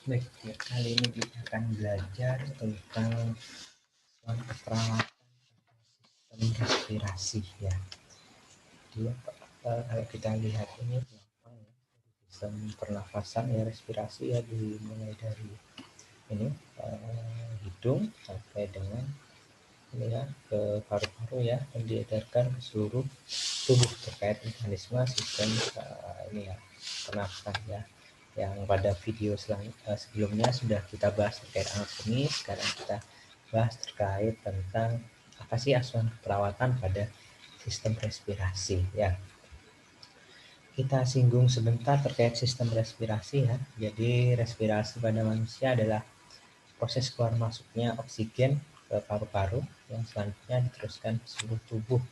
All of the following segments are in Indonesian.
Baik, ya, kali ini kita akan belajar tentang perawatan sistem respirasi ya. Jadi kalau kita lihat ini sistem pernafasan ya, respirasi ya, dimulai dari ini hidung sampai dengan ini ya ke paru-paru ya, dan diedarkan ke seluruh tubuh terkait mekanisme sistem ini ya pernafasan ya, yang pada video sebelumnya sudah kita bahas terkait anatomi. Sekarang kita bahas terkait tentang apa sih asuhan keperawatan pada sistem respirasi ya. Kita singgung sebentar terkait sistem respirasi ya. Jadi respirasi pada manusia adalah proses keluar masuknya oksigen ke paru-paru yang selanjutnya diteruskan ke seluruh tubuh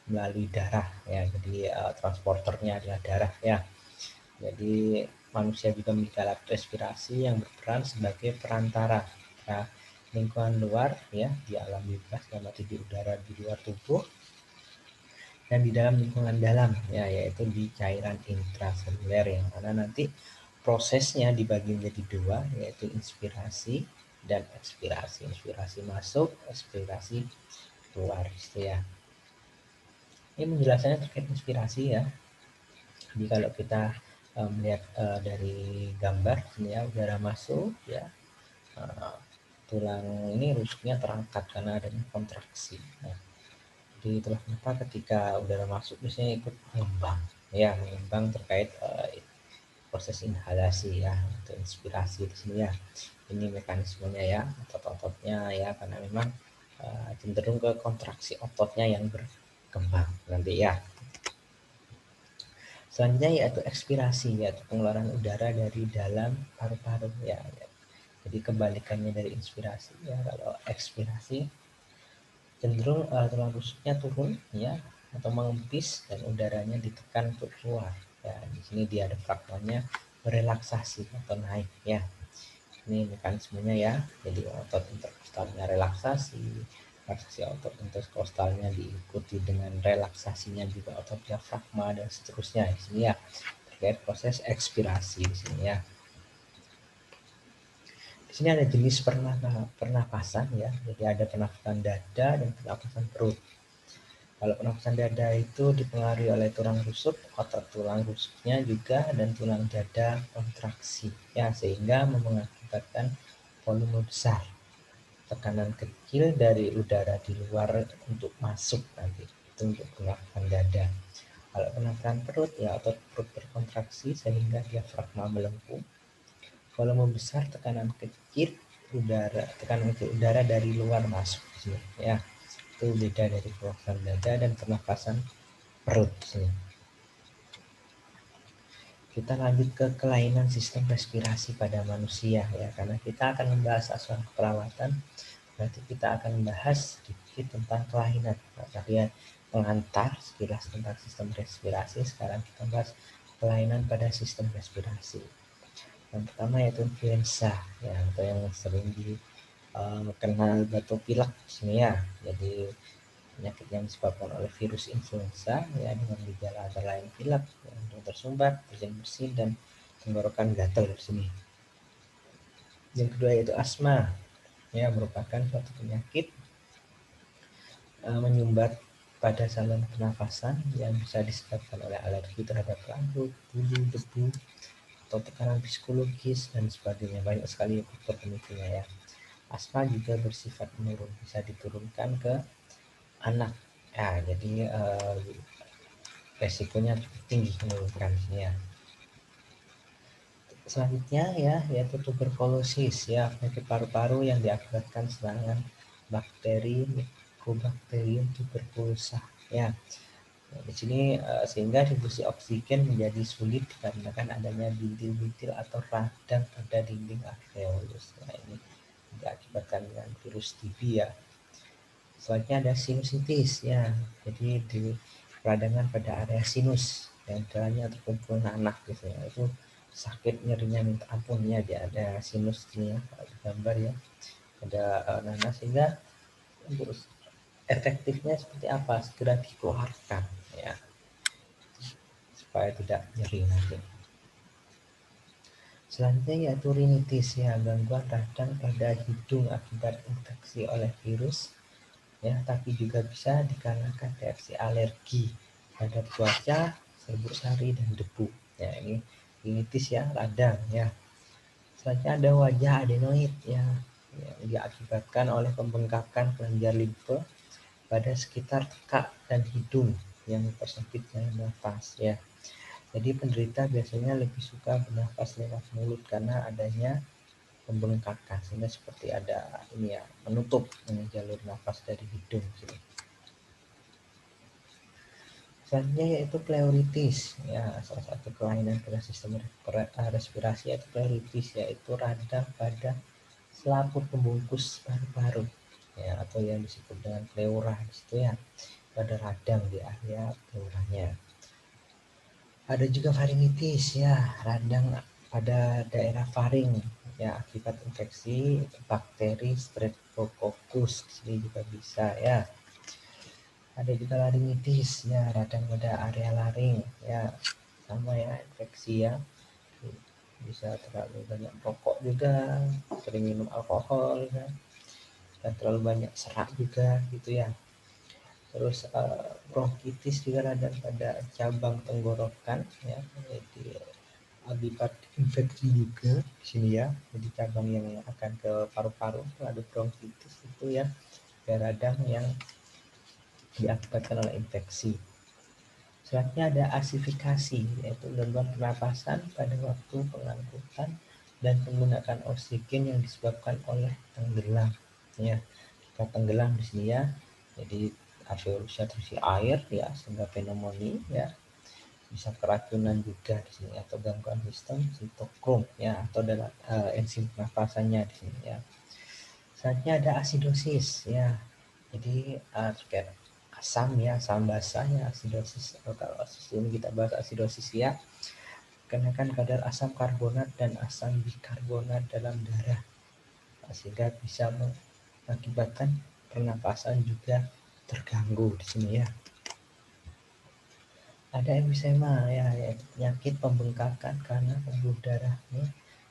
melalui darah ya. Jadi transporternya adalah darah ya. Jadi manusia juga memiliki alat respirasi yang berperan sebagai perantara lingkungan luar ya, di alam bebas dalam arti di udara di luar tubuh, dan di dalam lingkungan dalam ya, yaitu di cairan intraseluler, yang mana nanti prosesnya dibagi menjadi dua, yaitu inspirasi dan ekspirasi. Inspirasi masuk, ekspirasi keluar gitu ya. Ini penjelasannya terkait inspirasi ya. Jadi kalau kita melihat dari gambar ini ya, udara masuk ya, tulang ini rusuknya terangkat karena adanya kontraksi. Nah, jadi itulah kenapa ketika udara masuk biasanya ikut mengembang ya, mengembang terkait proses inhalasi ya, atau inspirasi di sini ya. Ini mekanismenya ya, otot-ototnya ya, karena memang cenderung ke kontraksi ototnya yang berkembang nanti ya. Selanjutnya yaitu ekspirasi, yaitu pengeluaran udara dari dalam paru-paru ya. Jadi kebalikannya dari inspirasi ya, kalau ekspirasi cenderung tulang rusuknya turun ya, atau mengempis, dan udaranya ditekan untuk keluar ya. Di sini diafragmanya merelaksasi atau naik ya. Ini mekanismenya ya. Jadi otot interkostalnya relaksasi, relaksasi otot interkostalnya diikuti dengan relaksasinya juga otot diafragma dan seterusnya di sini ya, terkait proses ekspirasi di sini ya. Di sini ada jenis pernapasan ya. Jadi ada pernapasan dada dan pernapasan perut. Kalau pernapasan dada itu dipengaruhi oleh tulang rusuk, otot tulang rusuknya juga, dan tulang dada kontraksi ya, sehingga mengakibatkan volume besar, tekanan kecil dari udara di luar untuk masuk nanti. Itu untuk pernapasan dada. Kalau pernapasan perut ya, otot perut berkontraksi sehingga diafragma melengkung, volume besar, tekanan kecil udara dari luar masuk sini ya. Itu beda dari pernapasan dada dan pernapasan perut sini. Kita lanjut ke kelainan sistem respirasi pada manusia ya, karena kita akan membahas asuhan keperawatan, berarti kita akan membahas sedikit tentang kelainan. Nah, tapi ya pengantar sekilas tentang sistem respirasi. Sekarang kita bahas kelainan pada sistem respirasi. Yang pertama yaitu influenza ya, atau yang sering dikenal batuk pilek sini ya. Jadi penyakit yang disebabkan oleh virus influenza ya, dengan gejala antara lain pilek, jantung tersumbat, bersin-bersin, dan tenggorokan gatal di sini. Yang kedua yaitu asma ya, merupakan suatu penyakit menyumbat pada saluran pernafasan yang bisa disebabkan oleh alergi terhadap rambut, bulu, debu, atau tekanan psikologis dan sebagainya. Banyak sekali faktor pemicunya ya. Asma juga bersifat menurun, bisa diturunkan ke anak ya, jadi resikonya cukup tinggi menurunkan ya. Selanjutnya ya, yaitu tuberkulosis ya, penyakit paru-paru yang diakibatkan serangan bakteri Mycobacterium tuberculosis ya. Nah, di sini sehingga distribusi oksigen menjadi sulit dikarenakan adanya bintil-bintil atau radang pada dinding alveolus. Nah, ini diakibatkan dengan virus TB ya. Selanjutnya ada sinusitis ya, jadi di peradangan pada area sinus yang dalamnya terkumpul nanah gitu ya, itu sakit nyerinya minta ampun ya. Dia ada sinus ini ya, gambar ya, ada nanah, sehingga untuk efektifnya seperti apa, segera dikeluarkan ya supaya tidak nyeri nanti. Selanjutnya yaitu rinitis ya, gangguan radang pada hidung akibat infeksi oleh virus ya, tapi juga bisa dikarenakan reaksi alergi terhadap cuaca, serbuk sari dan debu. Ya, ini rinitis ya, radang ya. Selanjutnya ada wajah adenoid ya, yang diakibatkan oleh pembengkakan kelenjar limfe pada sekitar tekak dan hidung yang mempersempit jalan nafas ya. Jadi penderita biasanya lebih suka bernafas lewat mulut karena adanya pembengkakan, sehingga seperti ada ini ya, menutup jalur nafas dari hidung gitu. Selanjutnya yaitu pleuritis ya, salah satu kelainan pada sistem respirasi yaitu pleuritis, yaitu radang pada selaput pembungkus paru-paru ya, atau yang disebut dengan pleura di situ ya, pada radang di area pleuranya. Ada juga faringitis ya, radang pada daerah faring ya akibat infeksi bakteri Streptococcus, ini juga bisa ya. Ada juga laringitis ya, radang pada area laring ya, sama ya, infeksi ya, bisa terlalu banyak rokok juga, sering minum alkohol ya, dan terlalu banyak serat juga gitu ya. Terus bronkitis juga radang pada cabang tenggorokan ya, jadi akibat infeksi juga di sini ya, jadi cabang yang akan ke paru-paru ada bronkitis itu ya, radang yang diakibatkan oleh infeksi. Selanjutnya ada asifikasi, yaitu gangguan pernapasan pada waktu pengangkutan dan menggunakan oksigen yang disebabkan oleh tenggelam. Ya, kita tenggelam di sini ya, jadi alveolusnya terisi air ya, sehingga pneumonia ya, bisa keracunan juga di sini, atau gangguan sistem sitokrom ya, atau dalam enzim pernapasannya di sini ya. Selanjutnya ada asidosis ya, jadi terkait asam ya, asam basa ya, asidosis. Kalau ini kita bahas asidosis ya, kenaikan kadar asam karbonat dan asam bikarbonat dalam darah, sehingga bisa mengakibatkan pernapasan juga terganggu di sini ya. Ada emfisema ya, yaitu penyakit pembengkakan karena pembuluh darahnya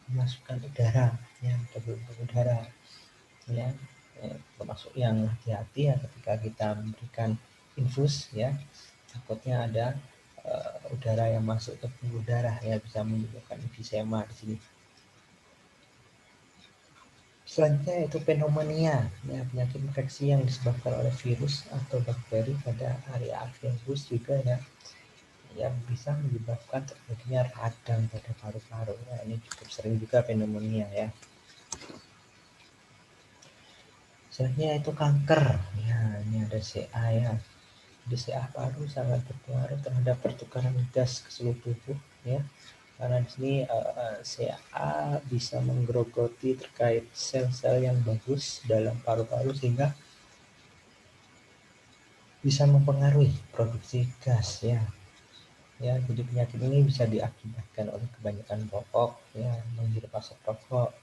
memasukkan udara ya, pembuluh udara ya, termasuk yang hati-hati ya ketika kita memberikan infus ya, takutnya ada udara yang masuk ke pembuluh darah ya, bisa menyebabkan emfisema di sini. Selanjutnya yaitu pneumonia ya, penyakit infeksi yang disebabkan oleh virus atau bakteri pada area alveolus juga ya, yang bisa menyebabkan terjadinya radang pada paru-paru ya, ini cukup sering juga pneumonia ya. Selanjutnya itu kanker ya, ini ada CA ya. Di CA paru sangat berpengaruh terhadap pertukaran gas ke seluruh tubuh ya, karena di sini CA bisa menggerogoti terkait sel-sel yang bagus dalam paru-paru, sehingga bisa mempengaruhi produksi gas ya. Ya, jadi penyakit ini bisa diakibatkan oleh kebanyakan rokok ya, menghirup asap rokok,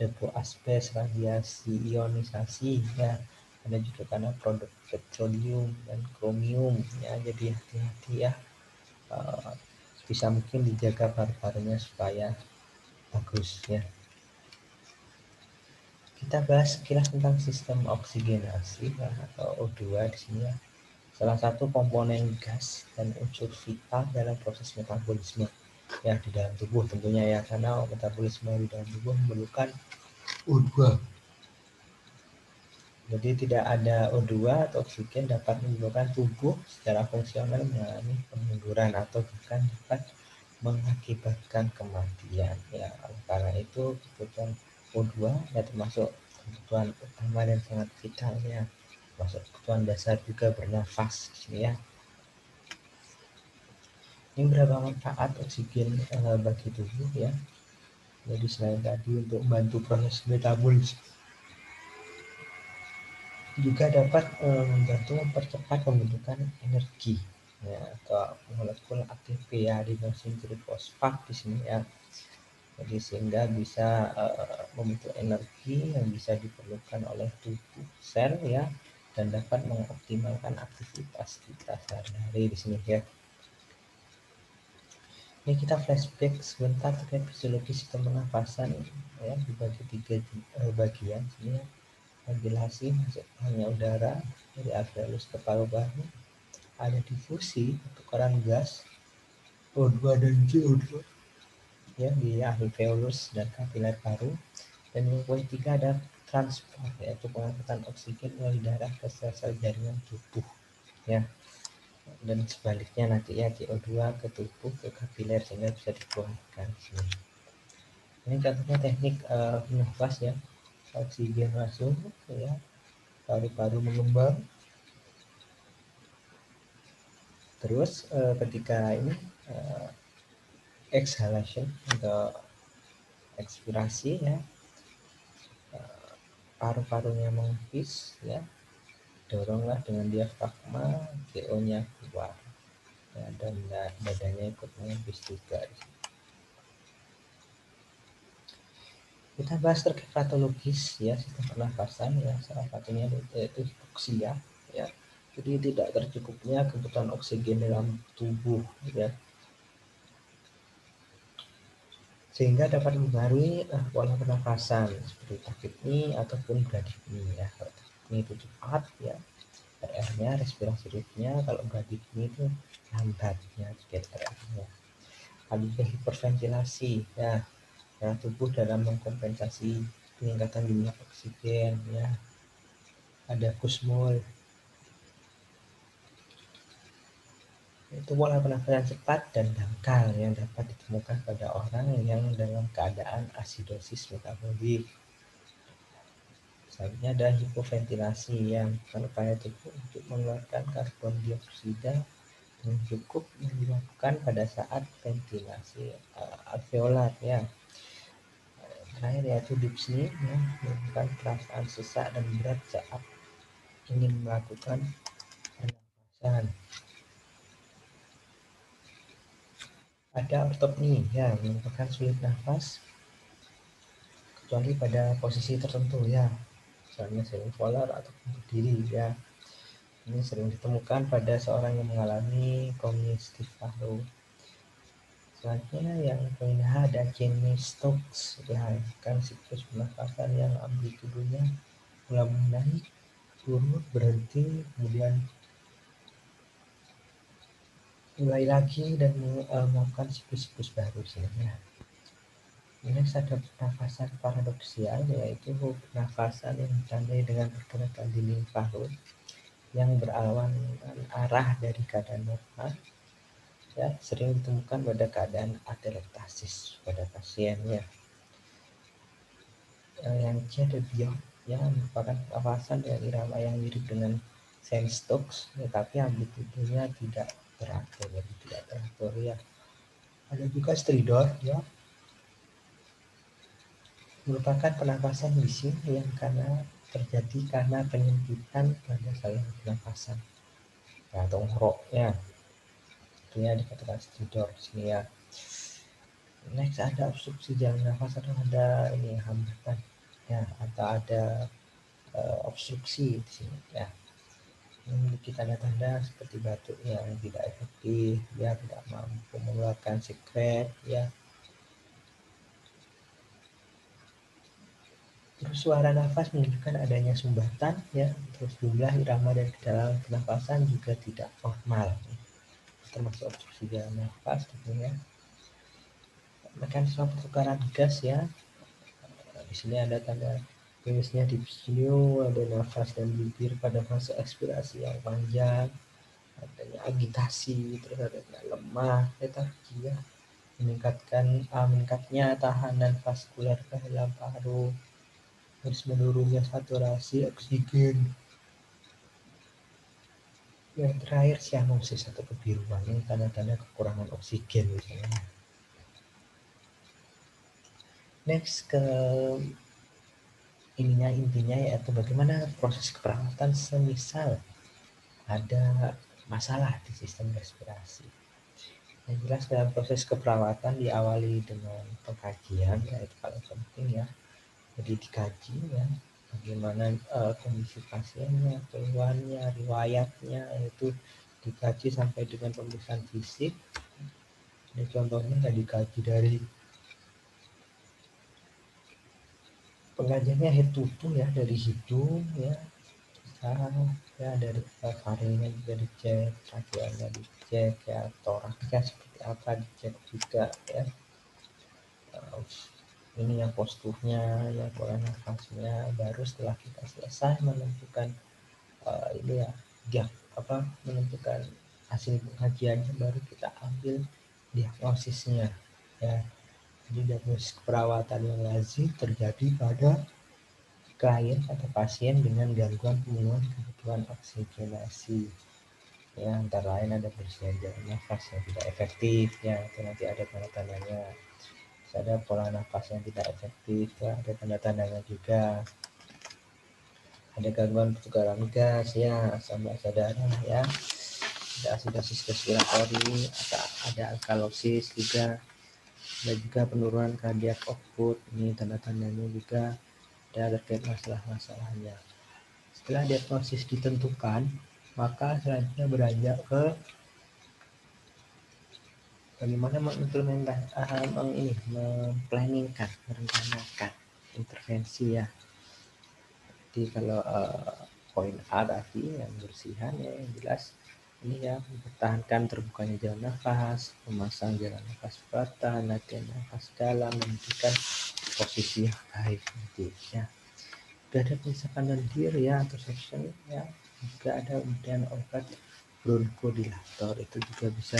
debu asbes, radiasi ionisasi ya, ada juga karena produk petroleum dan kromium ya, jadi hati-hati ya, bisa mungkin dijaga paru-parunya supaya bagus ya. Kita bahas sekilas tentang sistem oksigenasi ya, atau O2 di sini ya, salah satu komponen gas dan unsur vital dalam proses metabolisme ya di dalam tubuh tentunya ya, karena metabolisme di dalam tubuh memerlukan O2. Jadi tidak ada O2 atau oksigen dapat menyebabkan tubuh secara fungsional mengalami kemunduran atau bahkan dapat mengakibatkan kematian ya. Karena itu kebutuhan O2 ya termasuk kebutuhan utama dan sangat vital ya, termasuk kebutuhan dasar juga bernafas di sini ya. Ini berapa manfaat oksigen bagi tubuh ya. Jadi selain tadi untuk membantu proses metabolisme, juga dapat membantu mempercepat pembentukan energi ya, atau molekul ATP ya, adenosin trifosfat di sini ya. Jadi sehingga bisa membentuk energi yang bisa diperlukan oleh tubuh sel ya, dan dapat mengoptimalkan aktivitas kita sehari-hari di sini ya. Ini kita flashback sebentar terkait fisiologi sistem pernafasan ya, dibagi tiga bagian. Ini ventilasi masuknya udara dari alveolus ke paru-paru, ada difusi pertukaran gas O2 dan CO2 ya di alveolus dan kapiler paru, dan yang poin tiga ada transport, yaitu pengangkutan oksigen melalui darah ke sel-sel jaringan tubuh ya, dan sebaliknya nanti ya CO2 ke tubuh ke kapiler sehingga bisa dikeluarkan sini. Ini contohnya teknik bernafas ya, oksigen masuk ya, paru-paru mengembang, terus ketika ini exhalation atau ekspirasi ya, paru-parunya mengepis ya, doronglah dengan diafragma, CO-nya keluar ya, dan badannya ikut mengepis juga. Kita bahas terkait patologis ya sistem pernafasan ya, salah satunya yaitu hipoksia ya, jadi tidak tercukupnya kebutuhan oksigen dalam tubuh ya, sehingga dapat mempengaruhi pola pernafasan seperti tachypnea ataupun bradypnea ya. Kalau tachypnea itu cepat ya, RR-nya respirasi rate-nya, kalau bradypnea itu lambatnya RR-nya. Ada juga hiperventilasi ya, karena tubuh dalam mengkompensasi peningkatan jumlah oksigen ya. Ada kusmol, itu pola pernafasan cepat dan dangkal yang dapat ditemukan pada orang yang dalam keadaan asidosis metabolik. Selanjutnya ada hipoventilasi yang bukan upaya tubuh untuk mengeluarkan karbon dioksida yang cukup yang dilakukan pada saat ventilasi alveolar ya. Terakhir yaitu dyspnea ya, menyebabkan perasaan sesak dan berat saat ingin melakukan pernafasan. Ada ortopni ya, menyebabkan sulit nafas kecuali pada posisi tertentu ya, misalnya sering polar atau berdiri ya. Ini sering ditemukan pada seorang yang mengalami congestive paru. Selanjutnya yang poin H ada Jenny Stokes ya, kan siklus pernafasan yang amplitudonya mulai naik, turun, berhenti, kemudian mulai lagi dan melakukan siklus-siklus baru sebenarnya. Ini ada pernafasan paradoksial, yaitu pernafasan yang ditandai dengan pergerakan dinding paru yang berlawanan arah dari keadaan normal ya, sering ditemukan pada keadaan atelektasis pada pasiennya. Yang C ada Biot ya, merupakan pernafasan dengan irama yang mirip dengan Stokes, tetapi amplitudenya tidak teratur, jadi tidak teratur ya. Ada juga Stridor ya, merupakan pernafasan bising yang terjadi karena penyempitan pada saluran pernafasan ya, atau ngerok ya, itunya dikatakan stridor di sini ya. Next ada obstruksi jalan nafas, atau ada ini hambatan ya, atau ada obstruksi di sini ya, memiliki tanda-tanda seperti batuk yang tidak efektif ya, tidak mampu mengeluarkan sekret ya. Terus suara nafas menunjukkan adanya sumbatan ya, terus jumlah irama dan kedalaman pernafasan juga tidak normal, termasuk obstruksi jalan nafas tentunya. Mekanisme pertukaran gas ya, di sini ada tanda virusnya dyspnea, ada nafas dan bibir pada fase ekspirasi yang panjang, adanya agitasi, terus adanya lemah, letargia, meningkatnya tahanan vaskuler ke dalam paru, terus menurunnya saturasi oksigen. Yang terakhir cyanosis atau kebiruan, ini tanda-tanda kekurangan oksigen misalnya. Next ke intinya yaitu bagaimana proses keperawatan semisal ada masalah di sistem respirasi. Yang jelas dalam proses keperawatan diawali dengan pengkajian, yaitu paling penting ya. Jadi dikaji ya, bagaimana kondisi pasiennya, keluhannya, riwayatnya, itu dikaji sampai dengan pemeriksaan fisik. Ini contohnya nggak dikaji dari pengajiannya head to toe ya, dari hidung ya, ya dari variannya juga dicek, radialnya dicek ya, toraknya seperti apa dicek juga ya. Ini yang posturnya ya, pola nafasnya. Baru setelah kita selesai menentukan ini ya, dia menentukan hasil pengajiannya, baru kita ambil diagnosisnya ya. Jadi diagnosis keperawatan yang lazim terjadi pada klien atau pasien dengan gangguan pemenuhan kebutuhan oksigenasi ya, antara lain ada bersihan jalan nafas yang tidak efektif ya, itu nanti ada tanda-tandanya. Ada pola nafas yang tidak efektif ya, ada tanda-tandanya juga. Ada gangguan pertukaran gas ya, asam basa darah ya, ada asidosis respiratori, ada alkalosis juga, ada juga penurunan kardiak output. Ini tanda-tandanya juga ada terkait masalah-masalahnya. Setelah diagnosis ditentukan, maka selanjutnya beranjak ke bagaimana memplanningkan, merencanakan intervensi ya. Jadi kalau poin A tadi yang bersihan ya, yang jelas ini ya, mempertahankan terbukanya jalan nafas, memasang jalan nafas buatan, latihan nafas dalam, menentukan posisi yang baik nanti ya. Juga ada penyisapan lendir ya atau section ya, juga ada kemudian obat bronchodilator, itu juga bisa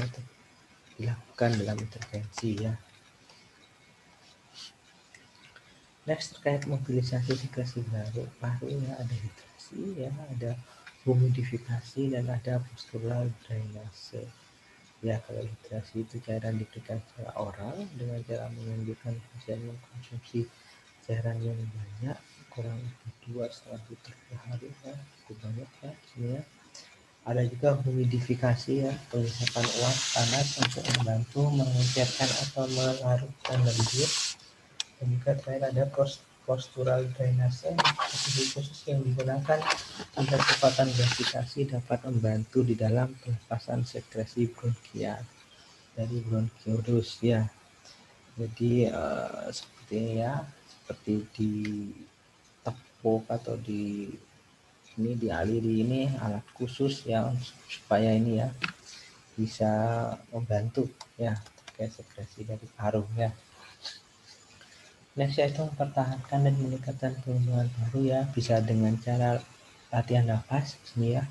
dilakukan dalam intervensi ya. Next, terkait mobilisasi sekresi paru ya, ada hidrasi ya, ada humidifikasi, dan ada postural drainase ya. Kalau hidrasi itu cairan diberikan secara oral dengan cara menunjukkan pasien mengkonsumsi cairan yang banyak, kurang lebih 2,5 liter per hari ya, cukup banyak ya sini ya. Ada juga humidifikasi ya, pengisapan uap panas untuk membantu mengecerkan atau melarutkan lendir. Dan juga terakhir ada postural drainase, strategi khusus yang digunakan agar kekuatan gravitasi dapat membantu di dalam pelepasan sekresi bronkial dari bronkiolus ya. Jadi seperti ini ya, seperti di tepuk atau ini dialiri ini alat khusus yang supaya ini ya bisa membantu ya terkait sekresi dari paru ya. Next yaitu mempertahankan dan meningkatkan perlindungan paru ya, bisa dengan cara latihan nafas sini ya.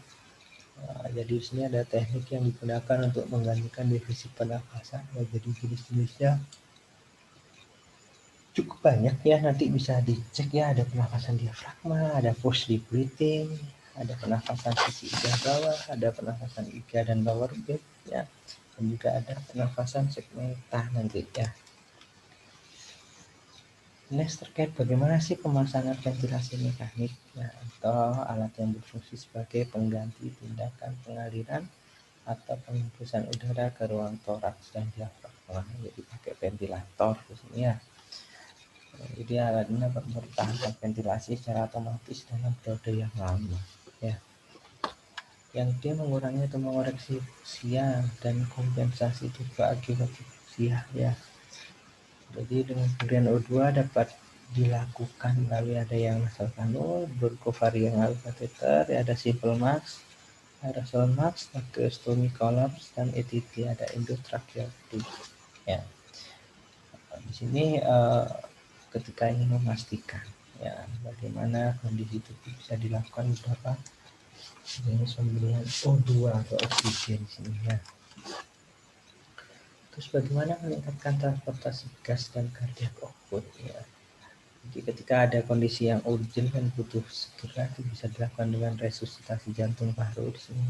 Jadi di sini ada teknik yang digunakan untuk menggantikan defisit pernafasan ya, jadi jenis-jenisnya cukup banyak ya, nanti bisa dicek ya. Ada pernafasan diafragma, ada forced deep breathing, ada pernafasan sisi iga bawah, ada pernafasan iga dan lower back ya, dan juga ada pernafasan segmental nanti ya. Next, terkait bagaimana sih pemasangan ventilasi mekanik ya, atau alat yang berfungsi sebagai pengganti tindakan pengaliran atau penghembusan udara ke ruang toraks dan diafragma. Jadi pakai ventilator di sini ya. Jadi alat ini dapat mempertahankan ventilasi secara otomatis dalam periode yang lama ya. Yang dia mengurangi atau mengoreksi hipoksia dan kompensasi tubuh akibat hipoksia ya. Jadi dengan pemberian O2 dapat dilakukan melalui ada yang nasal kanul, bronchopharyngeal catheter, ada simple mask, aerosol mask, tracheostomy collapse, dan ETT, ada endotracheal tube ya. Di sini ketika ingin memastikan ya bagaimana kondisi tubuh, bisa dilakukan beberapa jenis pemberian O2 atau oksigen di sini ya. Terus bagaimana meningkatkan transportasi gas dan cardiac output ya. Jadi ketika ada kondisi yang urgent dan butuh segera, itu bisa dilakukan dengan resusitasi jantung paru di sini.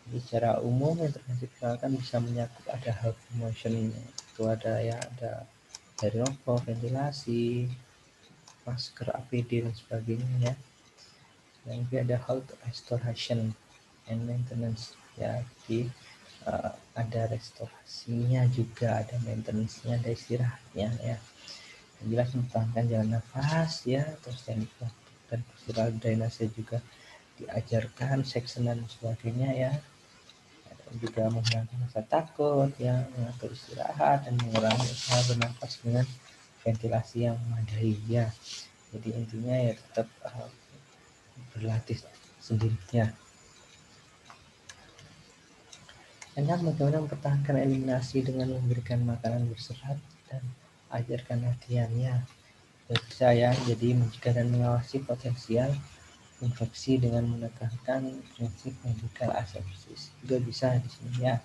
Jadi secara umum intervensi perawatan bisa menyakup ada health promotion, itu ada ya, ada dari rokok, ventilasi, masker APD dan sebagainya ya. Dan juga ada health restoration and maintenance ya. Jadi ada restorasinya juga, ada maintenance-nya, ada istirahatnya ya. Yang jelas mempertahankan jalan nafas ya, terus teknik dan postural drainase juga diajarkan, section dan sebagainya ya. juga menghilangkan rasa takut, ya, mengatur istirahat dan mengurangi usaha bernafas dengan ventilasi yang memadai, ya. Jadi intinya ya tetap berlatih sendirinya. Enak bagaimana mempertahankan eliminasi dengan memberikan makanan berserat dan ajarkan latihannya. Bagi saya, jadi mencegah dan mengawasi potensial infeksi dengan menekankan prinsip medical asepsis juga bisa di sini, ya.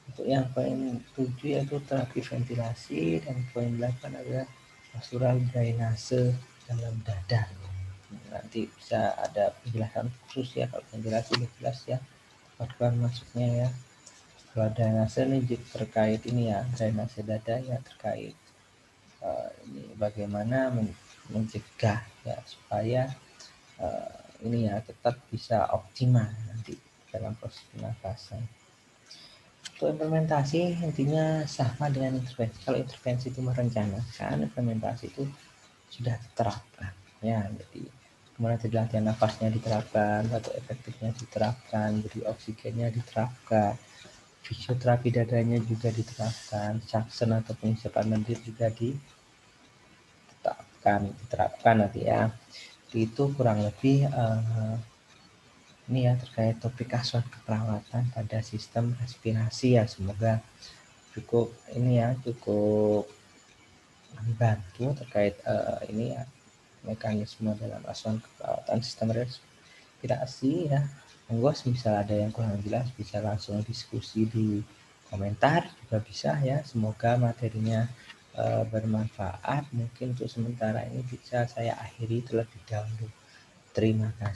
Untuk yang poin 7 yaitu terapi ventilasi, dan poin 8 adalah postural drainase dalam dada. Nanti bisa ada penjelasan khusus ya, kalau ventilasi udah jelas ya tempat masuknya ya. Kalau drainase ini terkait ini ya, drainase dada ya terkait ini bagaimana mencegah ya supaya ini ya tetap bisa optimal nanti dalam proses pernafasan. Untuk implementasi intinya sama dengan intervensi. Kalau intervensi itu merencanakan, implementasi itu sudah diterapkan ya. Jadi kemudian latihan nafasnya diterapkan, atau efektifnya diterapkan, jadi oksigennya diterapkan, fisioterapi dadanya juga diterapkan, suction atau penghisapan lendir juga diterapkan nanti ya. Itu kurang lebih ini ya terkait topik asuhan keperawatan pada sistem respirasi ya. Semoga cukup ini ya, cukup membantu terkait ini ya mekanisme dalam asuhan keperawatan sistem respirasi ya. Monggo misal ada yang kurang jelas bisa langsung diskusi di komentar juga bisa ya. Semoga materinya bermanfaat. Mungkin untuk sementara ini bisa saya akhiri terlebih dahulu. Terima kasih.